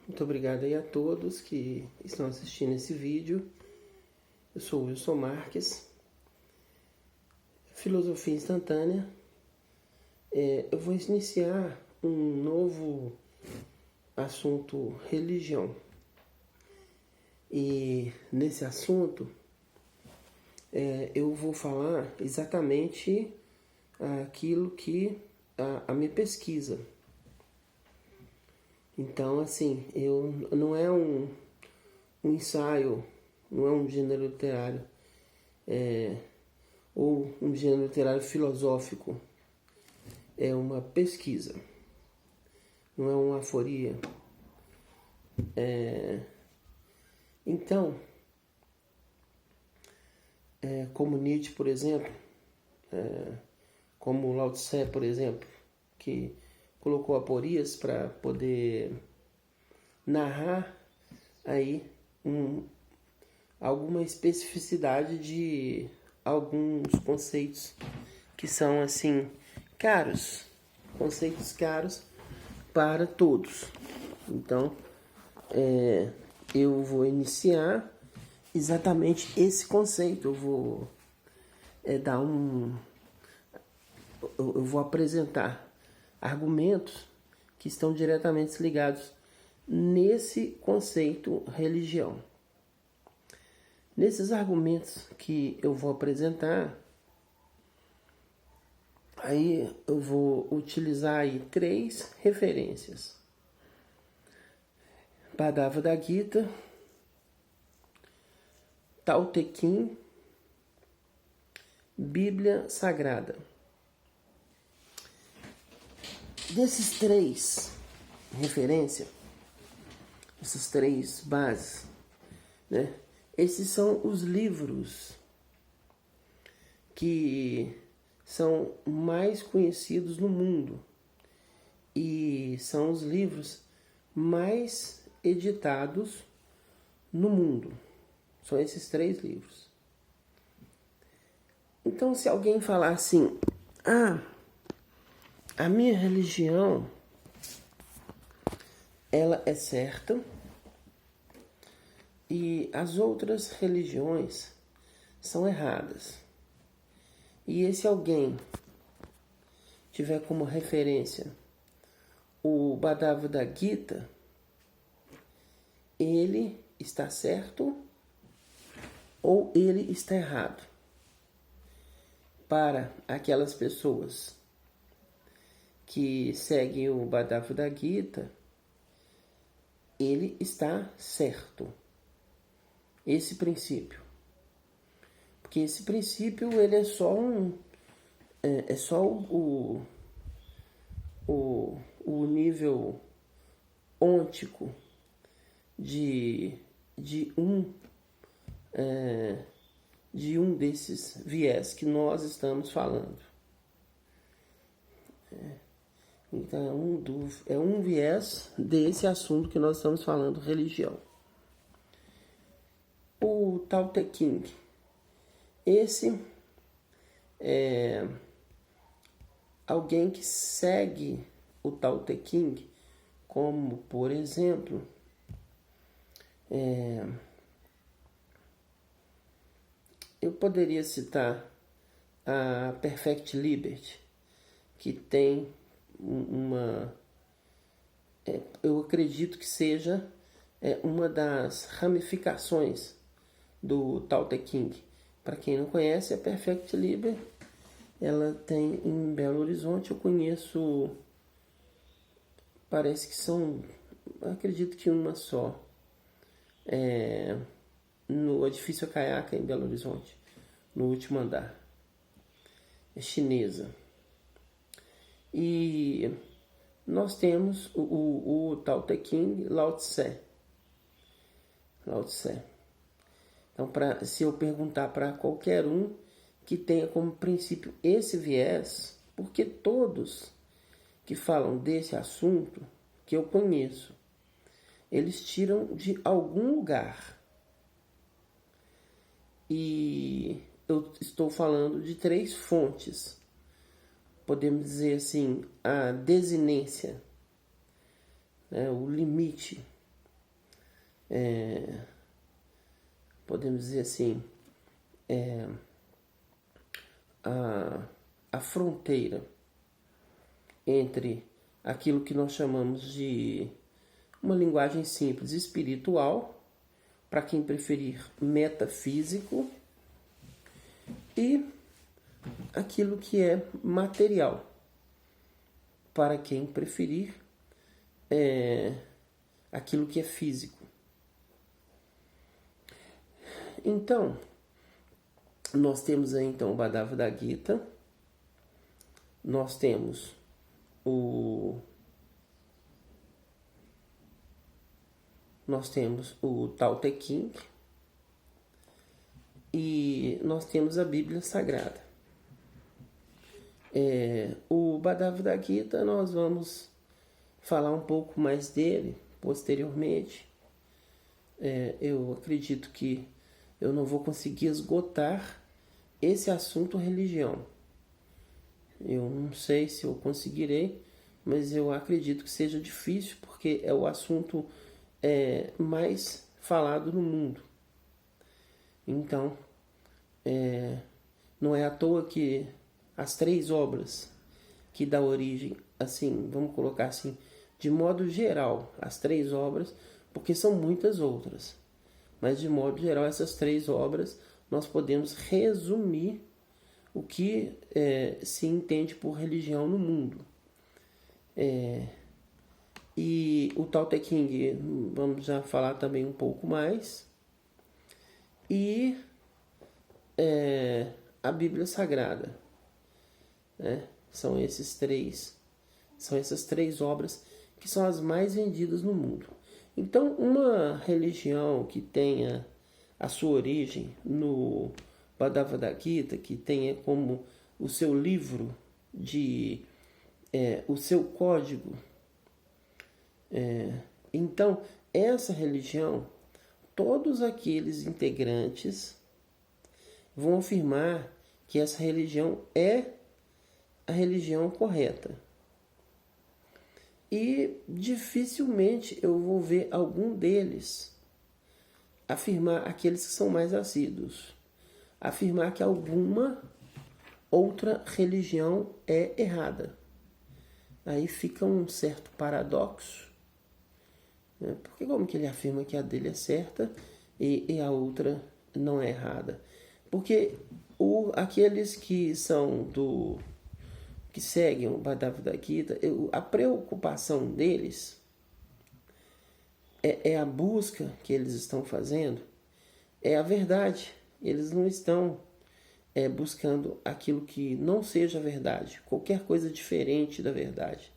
Muito obrigado aí a todos que estão assistindo esse vídeo. Eu sou o Wilson Marques, Filosofia Instantânea. Eu vou iniciar um novo assunto, religião. E nesse assunto eu vou falar exatamente aquilo que a minha pesquisa. Então, assim, não é um ensaio, não é um gênero literário, ou um gênero literário filosófico. É uma pesquisa, não é uma aforia. Então, como Nietzsche, por exemplo, como Lao Tse, por exemplo, que colocou aporias para poder narrar aí alguma especificidade de alguns conceitos que são assim caros, conceitos caros para todos. Então, eu vou iniciar exatamente esse conceito. Eu vou eu vou apresentar argumentos que estão diretamente ligados nesse conceito religião. Nesses argumentos que eu vou apresentar, aí eu vou utilizar aí 3 referências. Bhagavad Gita, Tao Te Ching, Bíblia Sagrada. Desses 3 referências, essas 3 bases, né? Esses são os livros que são mais conhecidos no mundo e são os livros mais editados no mundo. São esses 3 livros. Então, se alguém falar assim, a minha religião, ela é certa e as outras religiões são erradas. E esse alguém tiver como referência o Bhagavad Gita, ele está certo ou ele está errado? Para aquelas pessoas que seguem o Bhagavad Gita, ele está certo. Esse princípio. Porque esse princípio, ele é só o nível ôntico de um desses viés que nós estamos falando. Então, é um viés desse assunto que nós estamos falando, religião. O Tao Te Ching. Esse é alguém que segue o Tao Te Ching, como, por exemplo, eu poderia citar a Perfect Liberty, que tem eu acredito que seja uma das ramificações do Tao Te Ching. Para quem não conhece, a Perfect Liberty, ela tem em Belo Horizonte. Eu conheço, parece que são, acredito que uma só, no edifício Caiaca, em Belo Horizonte, no último andar. É chinesa. E nós temos o Tao Te Ching, Lao Tse. Então, se eu perguntar para qualquer um que tenha como princípio esse viés, porque todos que falam desse assunto que eu conheço, eles tiram de algum lugar. E eu estou falando de 3 fontes. Podemos dizer assim, a desinência, né, o limite podemos dizer assim, a fronteira entre aquilo que nós chamamos de uma linguagem simples espiritual, para quem preferir metafísico, e aquilo que é material, para quem preferir aquilo que é físico. Então, nós temos aí então o Bhagavad Gita, nós temos o Tao Te Ching e nós temos a Bíblia Sagrada. O Bhagavad Gita nós vamos falar um pouco mais dele posteriormente. Eu acredito que eu não vou conseguir esgotar esse assunto religião. Eu não sei se eu conseguirei, mas eu acredito que seja difícil, porque é o assunto mais falado no mundo. Então, não é à toa que as 3 obras que dá origem, assim, vamos colocar assim, de modo geral, as 3 obras, porque são muitas outras, mas de modo geral essas 3 obras nós podemos resumir o que se entende por religião no mundo. E o Tao Te Ching, vamos já falar também um pouco mais. E a Bíblia Sagrada. São essas 3 obras que são as mais vendidas no mundo. Então, uma religião que tenha a sua origem no Bhagavad Gita, que tenha como o seu livro, o seu código, então, essa religião, todos aqueles integrantes vão afirmar que essa religião é a religião correta. E dificilmente eu vou ver algum deles afirmar, aqueles que são mais assíduos, afirmar que alguma outra religião é errada. Aí fica um certo paradoxo. Porque como que ele afirma que a dele é certa e a outra não é errada? Porque aqueles que são que seguem o Bhagavad Gita, a preocupação deles é a busca que eles estão fazendo, é a verdade. Eles não estão buscando aquilo que não seja verdade, qualquer coisa diferente da verdade.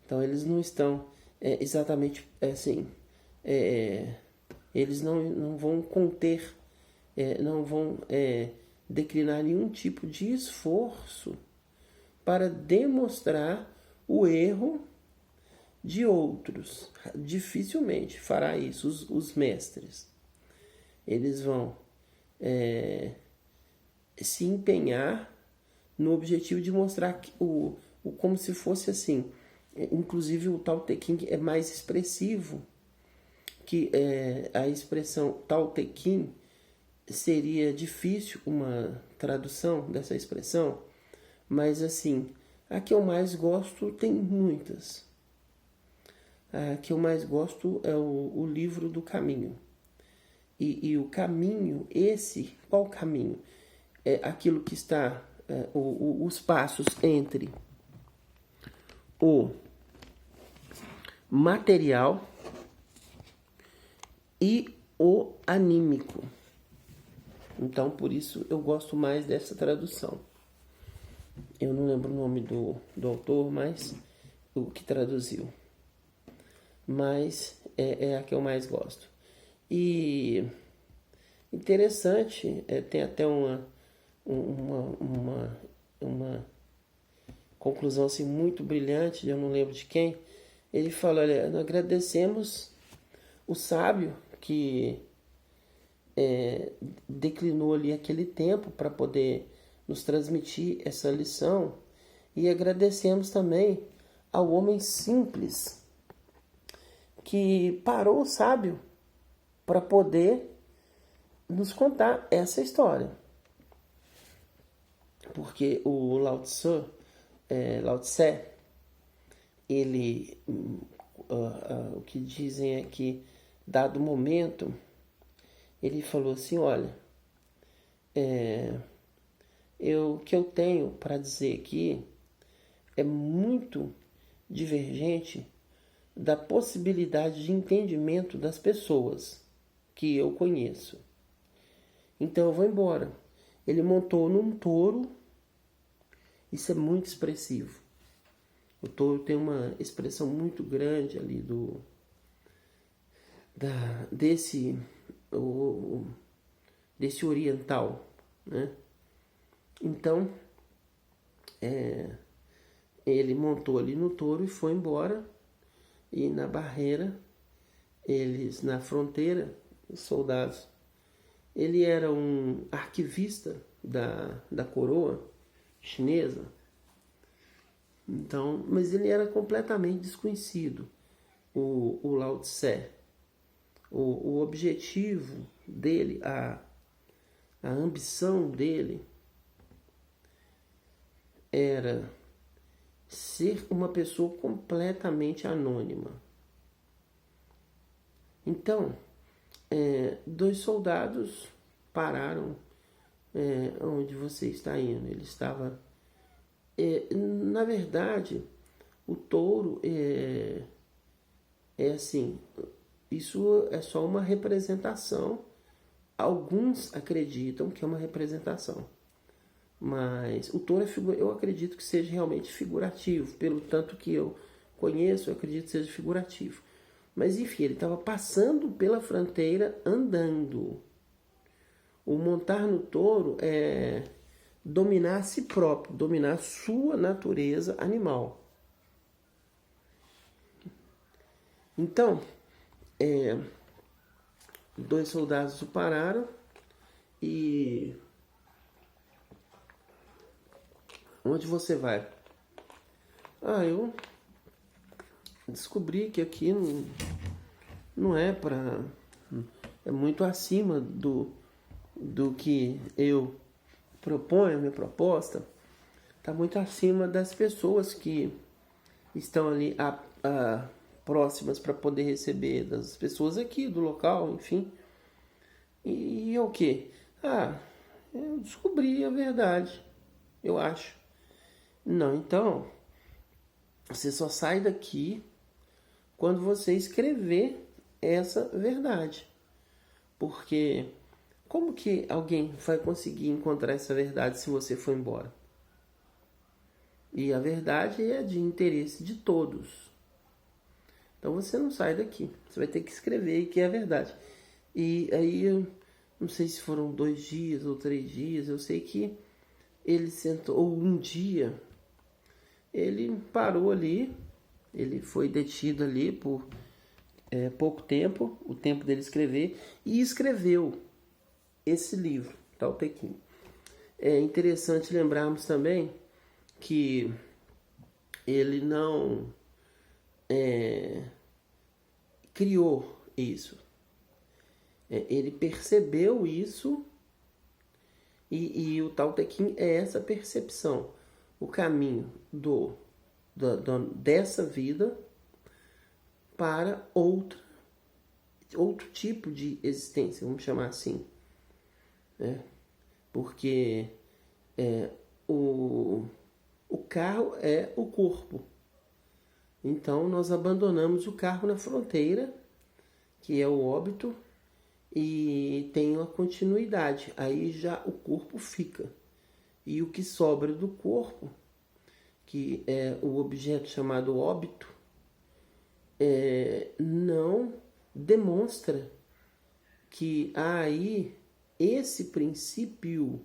Então eles não estão exatamente assim, eles não vão conter, não vão declinar nenhum tipo de esforço para demonstrar o erro de outros. Dificilmente fará isso os mestres. Eles vão se empenhar no objetivo de mostrar como se fosse assim. Inclusive o Tao Te Ching é mais expressivo, que a expressão Tao Te Ching seria difícil uma tradução dessa expressão, mas assim, a que eu mais gosto tem muitas. A que eu mais gosto é o livro do caminho. E o caminho, qual caminho? É aquilo que está, os passos entre o material e o anímico. Então, por isso eu gosto mais dessa tradução. Eu não lembro o nome do autor, mas o que traduziu. Mas é a que eu mais gosto. E interessante, tem até uma conclusão assim, muito brilhante, eu não lembro de quem. Ele fala, olha, nós agradecemos o sábio que declinou ali aquele tempo para poder nos transmitir essa lição, e agradecemos também ao homem simples que parou o sábio para poder nos contar essa história. Porque o Lao Tse, ele, o que dizem é que, dado o momento, ele falou assim, olha, o que eu tenho para dizer aqui é muito divergente da possibilidade de entendimento das pessoas que eu conheço. Então eu vou embora. Ele montou num touro. Isso é muito expressivo. O touro tem uma expressão muito grande ali desse oriental, né? Então, ele montou ali no touro e foi embora. E na barreira, na fronteira, os soldados, ele era um arquivista da coroa chinesa. Então, mas ele era completamente desconhecido, o Lao Tse. O objetivo dele, a ambição dele era ser uma pessoa completamente anônima. Então, dois soldados pararam onde você está indo. Ele estava... na verdade, o touro é assim, isso é só uma representação. Alguns acreditam que é uma representação, mas o touro eu acredito que seja realmente figurativo. Pelo tanto que eu conheço, eu acredito que seja figurativo. Mas enfim, ele estava passando pela fronteira andando. O montar no touro é dominar a si próprio, dominar a sua natureza animal. Então, dois soldados o pararam e... Onde você vai? Eu descobri que aqui não é para... É muito acima do que eu proponho, a minha proposta. Está muito acima das pessoas que estão ali próximas para poder receber, das pessoas aqui do local, enfim. E é o quê? Eu descobri a verdade, eu acho. Não, então, você só sai daqui quando você escrever essa verdade. Porque como que alguém vai conseguir encontrar essa verdade se você for embora? E a verdade é de interesse de todos. Então você não sai daqui. Você vai ter que escrever que é a verdade. E aí, eu não sei se foram 2 dias ou 3 dias. Eu sei que ele sentou, ou um dia, ele parou ali. Ele foi detido ali por pouco tempo, o tempo dele escrever, e escreveu esse livro, Tao Te Ching. É interessante lembrarmos também que ele não criou isso. Ele percebeu isso e o Tao Te Ching é essa percepção. O caminho dessa vida para outro tipo de existência, vamos chamar assim. Porque o carro é o corpo. Então nós abandonamos o carro na fronteira, que é o óbito, e tem uma continuidade. Aí já o corpo fica. E o que sobra do corpo, que é o objeto chamado óbito, não demonstra que aí esse princípio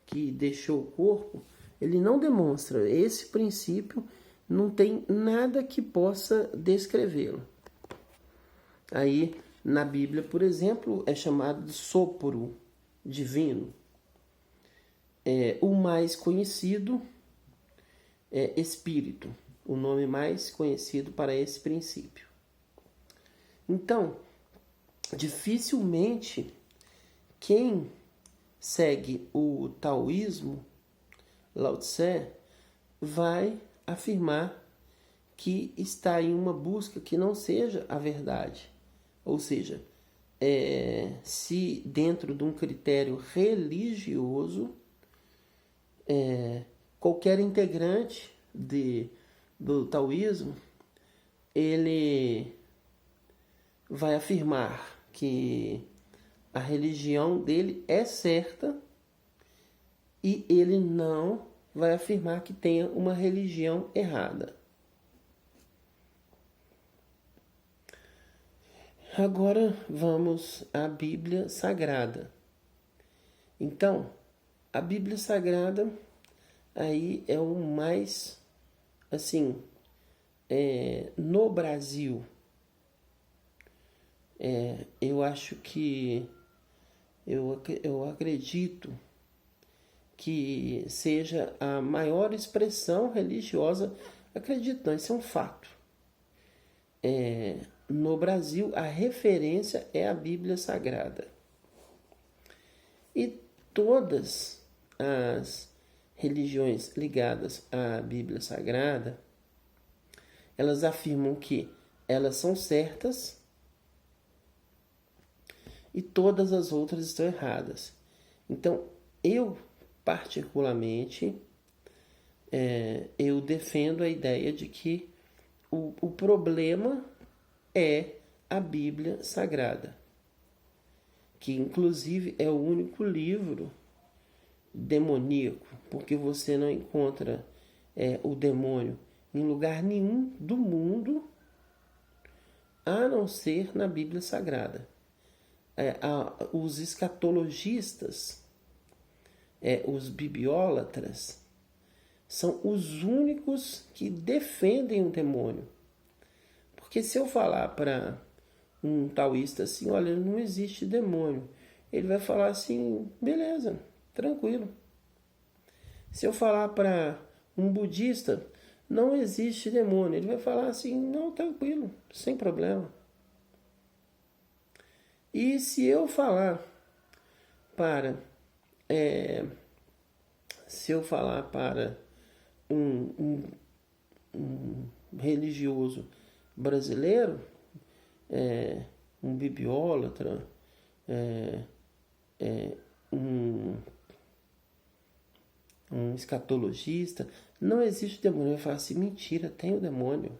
que deixou o corpo, ele não demonstra. Esse princípio não tem nada que possa descrevê-lo. Aí, na Bíblia, por exemplo, é chamado de sopro divino. O mais conhecido é espírito, o nome mais conhecido para esse princípio. Então, dificilmente quem segue o taoísmo, Lao Tse, vai afirmar que está em uma busca que não seja a verdade. Ou seja, se dentro de um critério religioso, qualquer integrante do taoísmo, ele vai afirmar que a religião dele é certa e ele não vai afirmar que tenha uma religião errada. Agora vamos à Bíblia Sagrada. Então, a Bíblia Sagrada aí é o mais, assim, no Brasil, eu acho que, eu acredito que seja a maior expressão religiosa, acredito não, isso é um fato. No Brasil, a referência é a Bíblia Sagrada. E todas as religiões ligadas à Bíblia Sagrada, elas afirmam que elas são certas e todas as outras estão erradas. Então, eu, particularmente, eu defendo a ideia de que o problema é a Bíblia Sagrada, que inclusive é o único livro demoníaco, porque você não encontra o demônio em lugar nenhum do mundo, a não ser na Bíblia Sagrada. Os escatologistas, os bibliólatras, são os únicos que defendem o demônio. Porque se eu falar para um taoísta assim, olha, não existe demônio, ele vai falar assim, beleza, tranquilo. Se eu falar para um budista, não existe demônio, ele vai falar assim, não, tranquilo, sem problema. E se eu falar para um religioso brasileiro, um bibliólatra, um escatologista, não existe demônio. Ele fala assim, mentira, tem o demônio.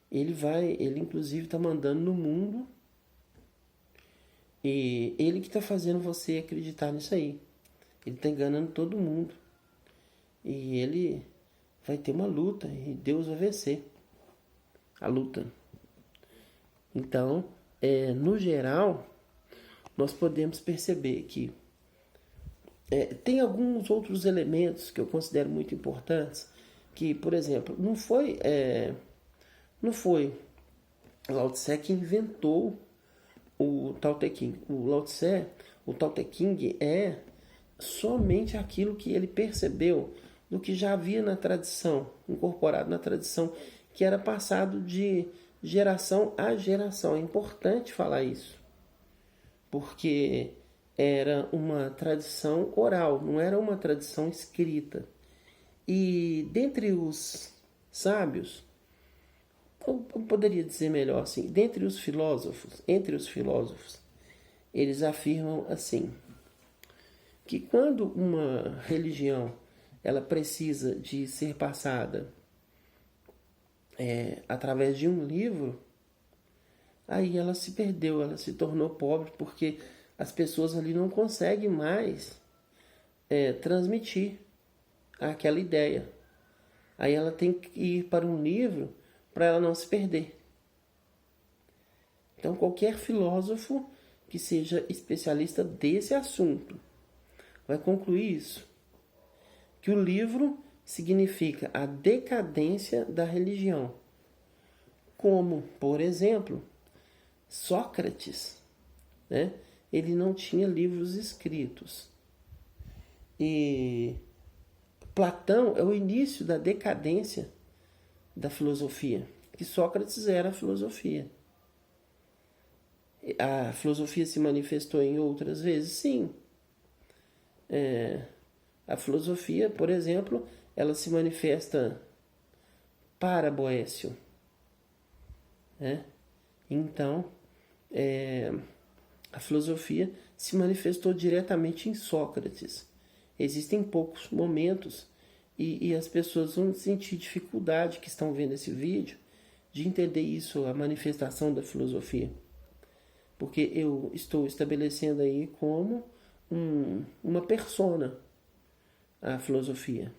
Ele inclusive está mandando no mundo e ele que está fazendo você acreditar nisso aí. Ele está enganando todo mundo. E ele vai ter uma luta e Deus vai vencer a luta. Então, no geral, nós podemos perceber que tem alguns outros elementos que eu considero muito importantes, que, por exemplo, não foi Lao Tse que inventou o Tao Te Ching. O Lao Tse, o Tao Te Ching é somente aquilo que ele percebeu do que já havia na tradição, incorporado na tradição, que era passado de geração a geração. É importante falar isso, porque era uma tradição oral, não era uma tradição escrita. E dentre os sábios, eu poderia dizer melhor assim, entre os filósofos, eles afirmam assim, que quando uma religião ela precisa de ser passada através de um livro, aí ela se perdeu, ela se tornou pobre, porque as pessoas ali não conseguem mais transmitir aquela ideia. Aí ela tem que ir para um livro para ela não se perder. Então, qualquer filósofo que seja especialista desse assunto vai concluir isso, que o livro significa a decadência da religião. Como, por exemplo, Sócrates, né? Ele não tinha livros escritos. E Platão é o início da decadência da filosofia, que Sócrates era a filosofia. A filosofia se manifestou em outras vezes? Sim. A filosofia, por exemplo, ela se manifesta para Boécio, né? Então, a filosofia se manifestou diretamente em Sócrates. Existem poucos momentos e as pessoas vão sentir dificuldade que estão vendo esse vídeo de entender isso, a manifestação da filosofia. Porque eu estou estabelecendo aí como uma persona a filosofia.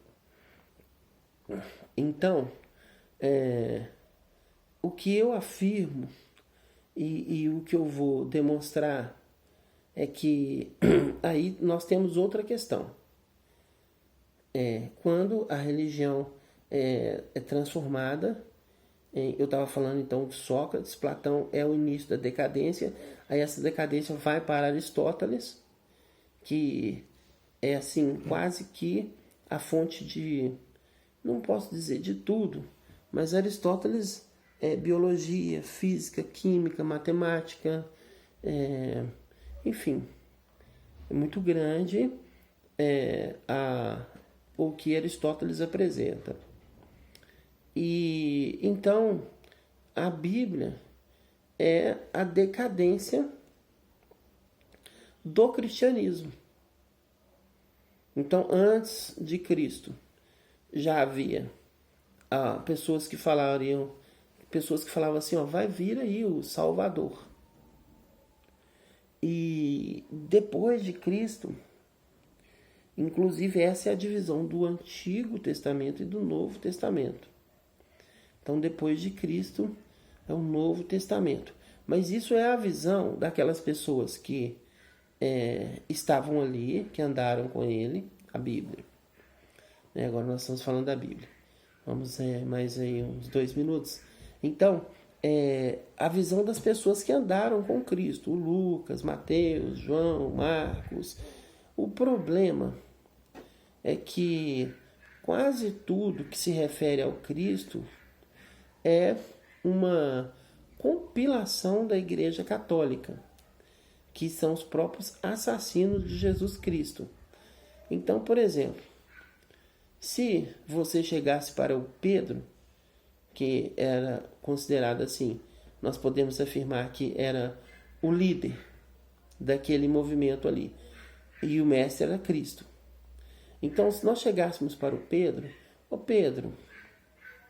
Então, o que eu afirmo e o que eu vou demonstrar é que aí nós temos outra questão. Quando a religião é transformada, eu estava falando então de Sócrates, Platão é o início da decadência, aí essa decadência vai para Aristóteles, que é assim quase que a fonte de, não posso dizer de tudo, mas Aristóteles é biologia, física, química, matemática, enfim, é muito grande o que Aristóteles apresenta. E então a Bíblia é a decadência do cristianismo. Então, antes de Cristo, já havia pessoas que falavam assim, vai vir aí o Salvador. E depois de Cristo, inclusive essa é a divisão do Antigo Testamento e do Novo Testamento. Então, depois de Cristo, é o Novo Testamento. Mas isso é a visão daquelas pessoas que estavam ali, que andaram com ele, a Bíblia. Agora nós estamos falando da Bíblia. Vamos mais aí uns 2 minutos. Então, a visão das pessoas que andaram com Cristo. O Lucas, Mateus, João, Marcos. O problema é que quase tudo que se refere ao Cristo é uma compilação da Igreja Católica, que são os próprios assassinos de Jesus Cristo. Então, por exemplo, se você chegasse para o Pedro, que era considerado assim, nós podemos afirmar que era o líder daquele movimento ali, e o mestre era Cristo. Então, se nós chegássemos para o Pedro, Pedro,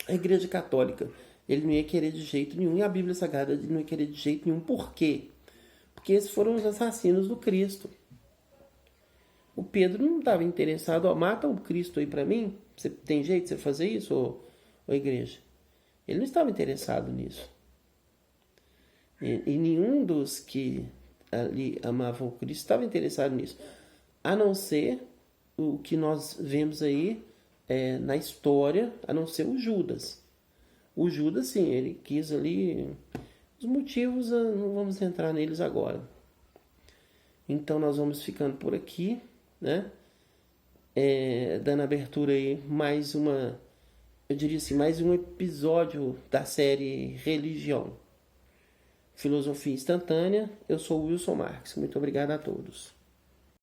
a Igreja Católica, ele não ia querer de jeito nenhum, e a Bíblia Sagrada ele não ia querer de jeito nenhum. Por quê? Porque esses foram os assassinos do Cristo. O Pedro não estava interessado, mata o Cristo aí para mim, você tem jeito de você fazer isso, ou igreja? Ele não estava interessado nisso. E nenhum dos que ali amavam o Cristo estava interessado nisso. A não ser o que nós vemos aí na história, a não ser o Judas. O Judas, sim, ele quis ali. Os motivos, não vamos entrar neles agora. Então nós vamos ficando por aqui, né? Dando abertura aí mais eu diria assim, mais um episódio da série Religião. Filosofia Instantânea. Eu sou o Wilson Marques. Muito obrigado a todos.